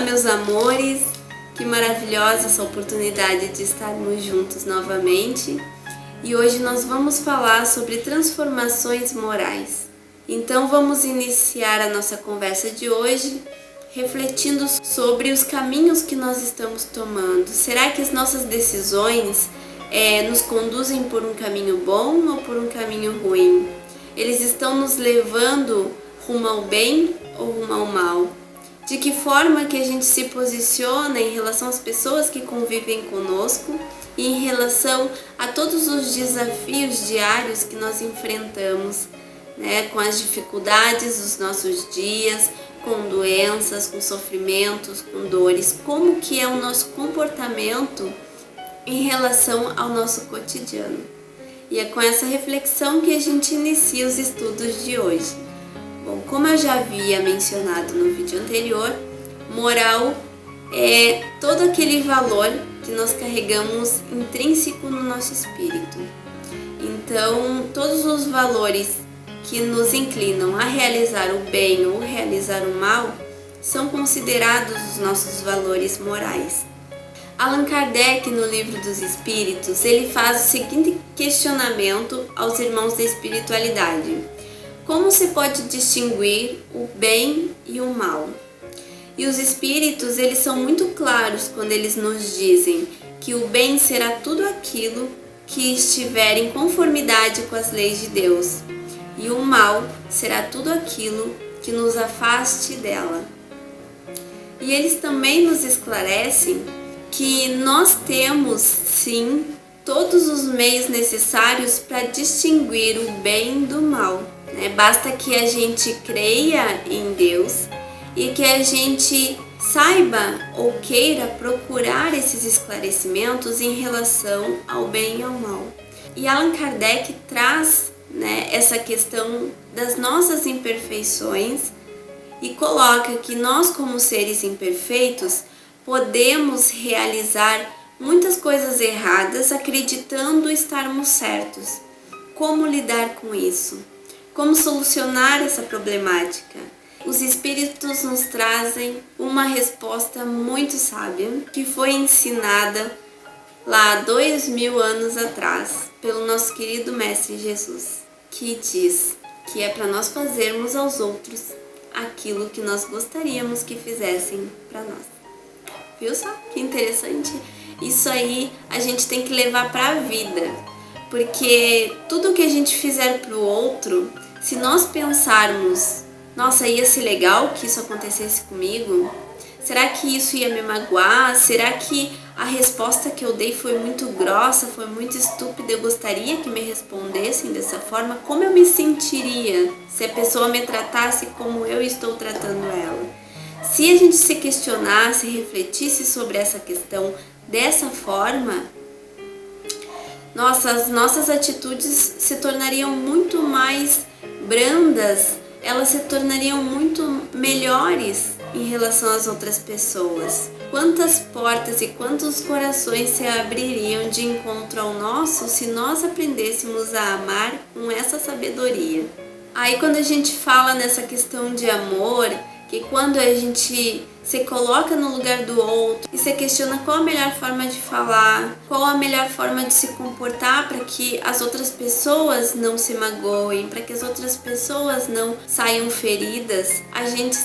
Olá, meus amores, que maravilhosa essa oportunidade de estarmos juntos novamente. E hoje nós vamos falar sobre transformações morais. Então vamos iniciar a nossa conversa de hoje refletindo sobre os caminhos que nós estamos tomando. Será que as nossas decisões nos conduzem por um caminho bom ou por um caminho ruim? Eles estão nos levando rumo ao bem ou rumo ao mal? De que forma que a gente se posiciona em relação às pessoas que convivem conosco e em relação a todos os desafios diários que nós enfrentamos, né, com as dificuldades dos nossos dias, com doenças, com sofrimentos, com dores, como que é o nosso comportamento em relação ao nosso cotidiano. E é com essa reflexão que a gente inicia os estudos de hoje. Bom, como eu já havia mencionado no vídeo anterior, moral é todo aquele valor que nós carregamos intrínseco no nosso espírito. Então, todos os valores que nos inclinam a realizar o bem ou realizar o mal são considerados os nossos valores morais. Allan Kardec, no Livro dos Espíritos, ele faz o seguinte questionamento aos irmãos da espiritualidade: como se pode distinguir o bem e o mal? E os espíritos, eles são muito claros quando eles nos dizem que o bem será tudo aquilo que estiver em conformidade com as leis de Deus, e o mal será tudo aquilo que nos afaste dela. E eles também nos esclarecem que nós temos, sim, todos os meios necessários para distinguir o bem do mal. Basta que a gente creia em Deus e que a gente saiba ou queira procurar esses esclarecimentos em relação ao bem e ao mal. E Allan Kardec traz essa questão das nossas imperfeições e coloca que nós, como seres imperfeitos, podemos realizar muitas coisas erradas acreditando estarmos certos. Como lidar com isso? Como solucionar essa problemática? Os espíritos nos trazem uma resposta muito sábia que foi ensinada lá há 2000 anos atrás pelo nosso querido Mestre Jesus, que diz que é para nós fazermos aos outros aquilo que nós gostaríamos que fizessem para nós. Viu só que interessante? Isso aí a gente tem que levar para a vida, porque tudo que a gente fizer para o outro, se nós pensarmos, nossa, ia ser legal que isso acontecesse comigo? Será que isso ia me magoar? Será que a resposta que eu dei foi muito grossa, foi muito estúpida? Eu gostaria que me respondessem dessa forma? Como eu me sentiria se a pessoa me tratasse como eu estou tratando ela? Se a gente se questionasse, refletisse sobre essa questão dessa forma, as nossas atitudes se tornariam muito mais brandas, elas se tornariam muito melhores em relação às outras pessoas. Quantas portas e quantos corações se abririam de encontro ao nosso se nós aprendêssemos a amar com essa sabedoria? Aí quando a gente fala nessa questão de amor, que quando a gente se coloca no lugar do outro e se questiona qual a melhor forma de falar, qual a melhor forma de se comportar para que as outras pessoas não se magoem, para que as outras pessoas não saiam feridas, a gente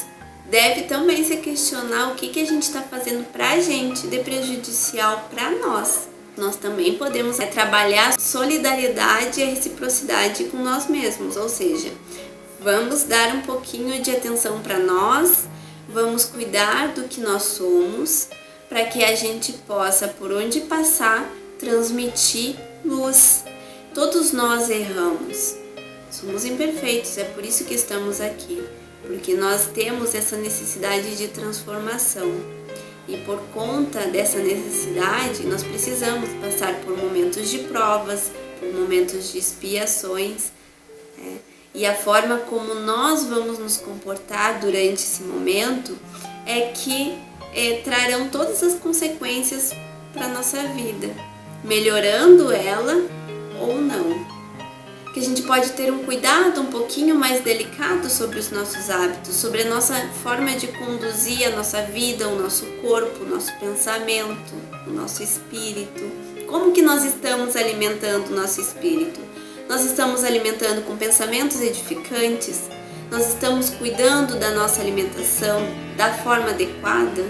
deve também se questionar o que a gente está fazendo para a gente de prejudicial para nós. Nós também podemos trabalhar a solidariedade e a reciprocidade com nós mesmos, ou seja, vamos dar um pouquinho de atenção para nós, vamos cuidar do que nós somos, para que a gente possa, por onde passar, transmitir luz. Todos nós erramos, somos imperfeitos, é por isso que estamos aqui, porque nós temos essa necessidade de transformação. E por conta dessa necessidade, nós precisamos passar por momentos de provas, por momentos de expiações, E a forma como nós vamos nos comportar durante esse momento é que trarão todas as consequências para a nossa vida, melhorando ela ou não. que a gente pode ter um cuidado um pouquinho mais delicado sobre os nossos hábitos, sobre a nossa forma de conduzir a nossa vida, o nosso corpo, o nosso pensamento, o nosso espírito. Como que nós estamos alimentando o nosso espírito? Nós estamos alimentando com pensamentos edificantes? Nós estamos cuidando da nossa alimentação da forma adequada?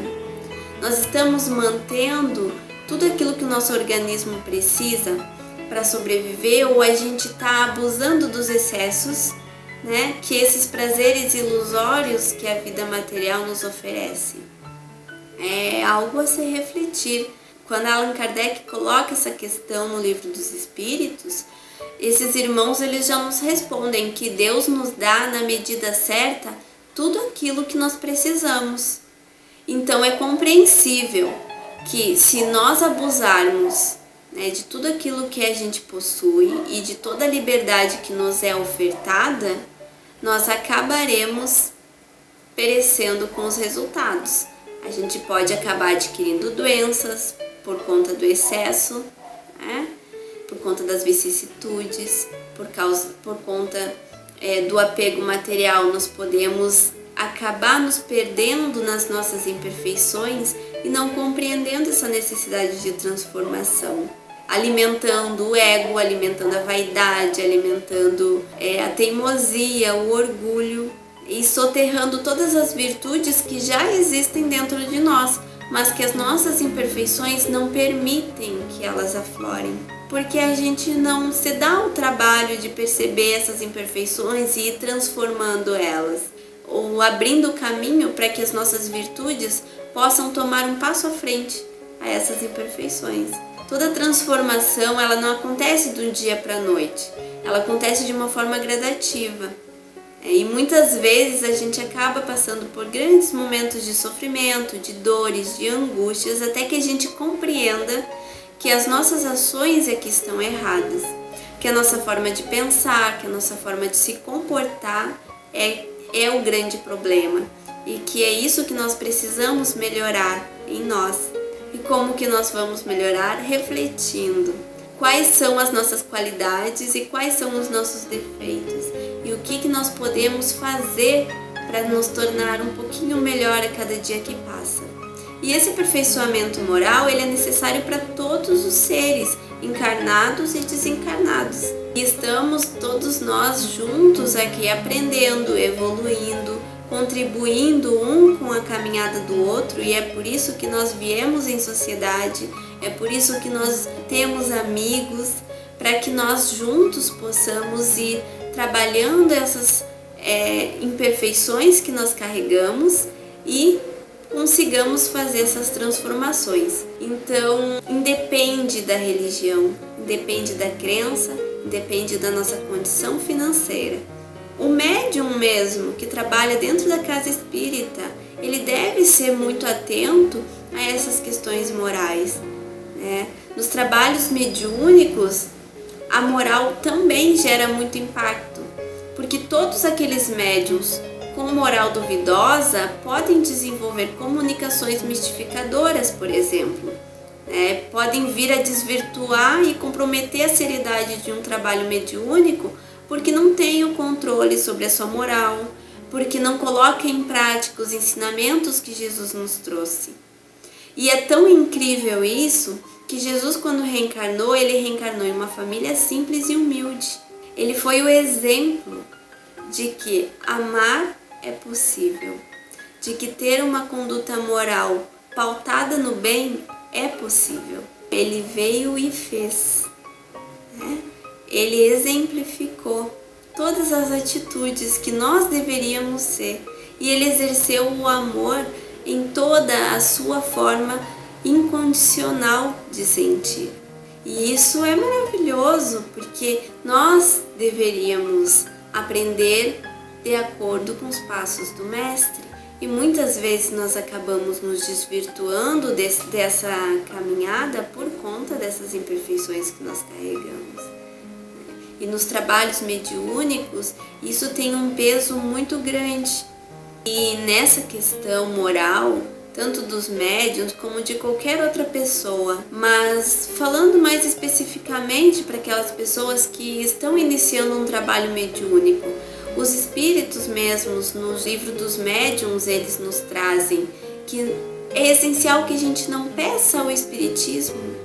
Nós estamos mantendo tudo aquilo que o nosso organismo precisa para sobreviver, ou a gente está abusando dos excessos, né, que esses prazeres ilusórios que a vida material nos oferece? É algo a se refletir. Quando Allan Kardec coloca essa questão no Livro dos Espíritos, esses irmãos eles já nos respondem que Deus nos dá na medida certa tudo aquilo que nós precisamos. Então é compreensível que se nós abusarmos, né, de tudo aquilo que a gente possui e de toda a liberdade que nos é ofertada, nós acabaremos perecendo com os resultados. A gente pode acabar adquirindo doenças por conta do excesso, né, por conta das vicissitudes, por conta do apego material. Nós podemos acabar nos perdendo nas nossas imperfeições e não compreendendo essa necessidade de transformação, alimentando o ego, alimentando a vaidade, alimentando a teimosia, o orgulho e soterrando todas as virtudes que já existem dentro de nós, mas que as nossas imperfeições não permitem que elas aflorem, porque a gente não se dá o trabalho de perceber essas imperfeições e ir transformando elas, ou abrindo o caminho para que as nossas virtudes possam tomar um passo à frente a essas imperfeições. Toda transformação, ela não acontece de um dia para a noite, ela acontece de uma forma gradativa. E muitas vezes a gente acaba passando por grandes momentos de sofrimento, de dores, de angústias, até que a gente compreenda que as nossas ações é que estão erradas, que a nossa forma de pensar, que a nossa forma de se comportar é o grande problema, e que é isso que nós precisamos melhorar em nós. E como que nós vamos melhorar? Refletindo quais são as nossas qualidades e quais são os nossos defeitos, e o que nós podemos fazer para nos tornar um pouquinho melhor a cada dia que passa. E esse aperfeiçoamento moral, ele é necessário para todos os seres, encarnados e desencarnados. E estamos todos nós juntos aqui aprendendo, evoluindo, contribuindo um com a caminhada do outro, e é por isso que nós viemos em sociedade, é por isso que nós temos amigos, para que nós juntos possamos ir trabalhando essas imperfeições que nós carregamos e consigamos fazer essas transformações. Então, independe da religião, independe da crença, independe da nossa condição financeira. O médium mesmo, que trabalha dentro da casa espírita, ele deve ser muito atento a essas questões morais, né? Nos trabalhos mediúnicos, a moral também gera muito impacto, porque todos aqueles médiuns com moral duvidosa podem desenvolver comunicações mistificadoras, por exemplo, né? Podem vir a desvirtuar e comprometer a seriedade de um trabalho mediúnico porque não tem o controle sobre a sua moral, porque não coloca em prática os ensinamentos que Jesus nos trouxe. E é tão incrível isso que Jesus, quando reencarnou, ele reencarnou em uma família simples e humilde. Ele foi o exemplo de que amar é possível, de que ter uma conduta moral pautada no bem é possível. Ele veio e fez, né? Ele exemplificou todas as atitudes que nós deveríamos ser, e ele exerceu o amor em toda a sua forma incondicional de sentir. E isso é maravilhoso, porque nós deveríamos aprender de acordo com os passos do Mestre. E muitas vezes nós acabamos nos desvirtuando dessa caminhada por conta dessas imperfeições que nós carregamos. E nos trabalhos mediúnicos, isso tem um peso muito grande. E nessa questão moral, tanto dos médiuns como de qualquer outra pessoa. Mas falando mais especificamente para aquelas pessoas que estão iniciando um trabalho mediúnico, os espíritos mesmos, no livro dos médiuns, eles nos trazem que é essencial que a gente não peça ao espiritismo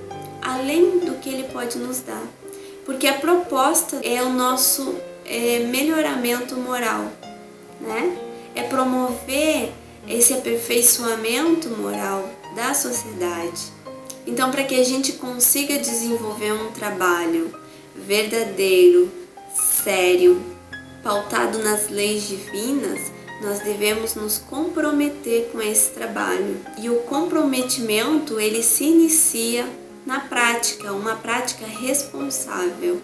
além do que ele pode nos dar, porque a proposta é o nosso melhoramento moral, né? É promover esse aperfeiçoamento moral da sociedade. Então, para que a gente consiga desenvolver um trabalho verdadeiro, sério, pautado nas leis divinas, nós devemos nos comprometer com esse trabalho. E o comprometimento, ele se inicia na prática, uma prática responsável,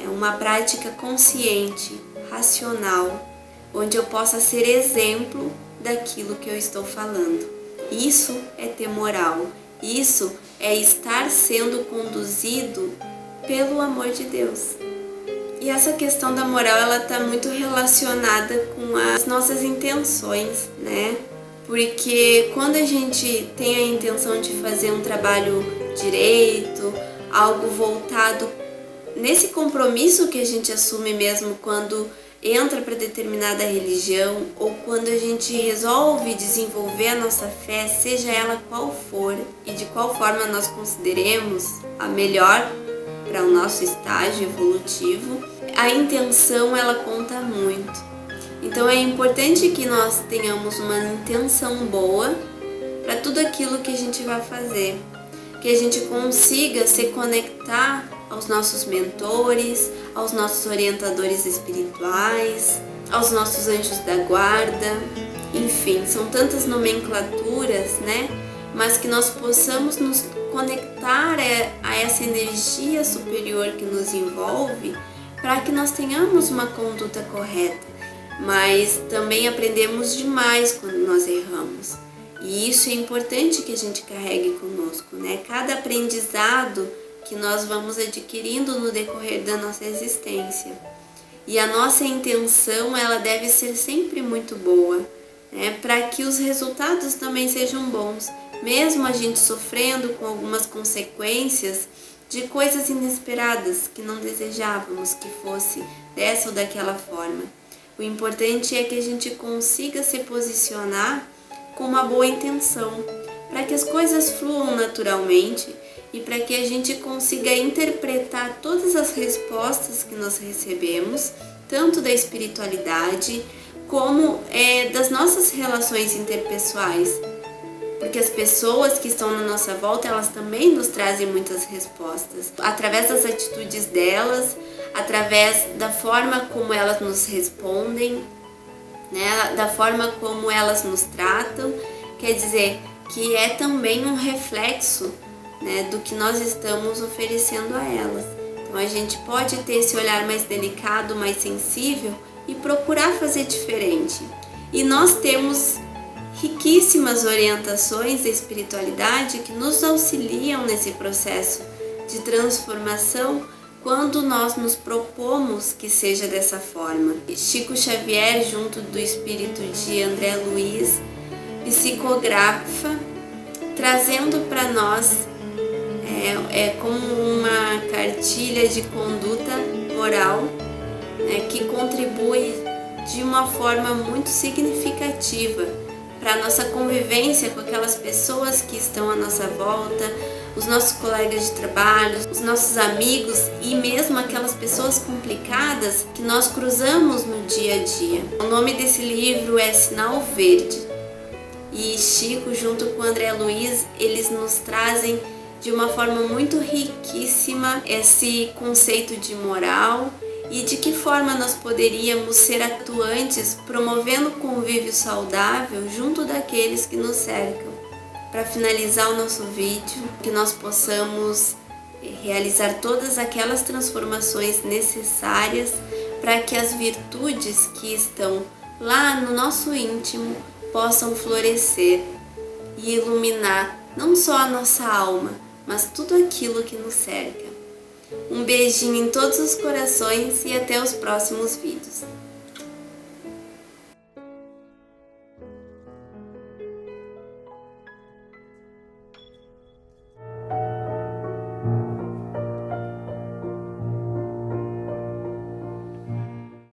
uma prática consciente, racional, onde eu possa ser exemplo daquilo que eu estou falando. Isso é ter moral, isso é estar sendo conduzido pelo amor de Deus. E essa questão da moral, ela está muito relacionada com as nossas intenções, né? Porque quando a gente tem a intenção de fazer um trabalho direito, algo voltado nesse compromisso que a gente assume mesmo quando entra para determinada religião, ou quando a gente resolve desenvolver a nossa fé, seja ela qual for e de qual forma nós consideremos a melhor para o nosso estágio evolutivo, a intenção, ela conta muito. Então é importante que nós tenhamos uma intenção boa para tudo aquilo que a gente vai fazer, que a gente consiga se conectar aos nossos mentores, aos nossos orientadores espirituais, aos nossos anjos da guarda, enfim, são tantas nomenclaturas, né? Mas que nós possamos nos conectar a essa energia superior que nos envolve, para que nós tenhamos uma conduta correta. Mas também aprendemos demais quando nós erramos. E isso é importante que a gente carregue conosco, né? Cada aprendizado que nós vamos adquirindo no decorrer da nossa existência. E a nossa intenção, ela deve ser sempre muito boa, né? Para que os resultados também sejam bons, mesmo a gente sofrendo com algumas consequências de coisas inesperadas que não desejávamos que fosse dessa ou daquela forma. O importante é que a gente consiga se posicionar com uma boa intenção, para que as coisas fluam naturalmente e para que a gente consiga interpretar todas as respostas que nós recebemos, tanto da espiritualidade como das nossas relações interpessoais. Porque as pessoas que estão na nossa volta, elas também nos trazem muitas respostas. Através das atitudes delas, através da forma como elas nos respondem, né? Da forma como elas nos tratam. Quer dizer, que é também um reflexo, né, do que nós estamos oferecendo a elas. Então a gente pode ter esse olhar mais delicado, mais sensível e procurar fazer diferente. E nós temos riquíssimas orientações da espiritualidade que nos auxiliam nesse processo de transformação quando nós nos propomos que seja dessa forma. Chico Xavier, junto do espírito de André Luiz, psicografa, trazendo para nós como uma cartilha de conduta moral, né, que contribui de uma forma muito significativa para a nossa convivência com aquelas pessoas que estão à nossa volta, os nossos colegas de trabalho, os nossos amigos e mesmo aquelas pessoas complicadas que nós cruzamos no dia a dia. O nome desse livro é Sinal Verde e Chico, junto com André Luiz, eles nos trazem de uma forma muito riquíssima esse conceito de moral e de que forma nós poderíamos ser atuantes promovendo o convívio saudável junto daqueles que nos cercam. Para finalizar o nosso vídeo, que nós possamos realizar todas aquelas transformações necessárias para que as virtudes que estão lá no nosso íntimo possam florescer e iluminar não só a nossa alma, mas tudo aquilo que nos cerca. Um beijinho em todos os corações e até os próximos vídeos.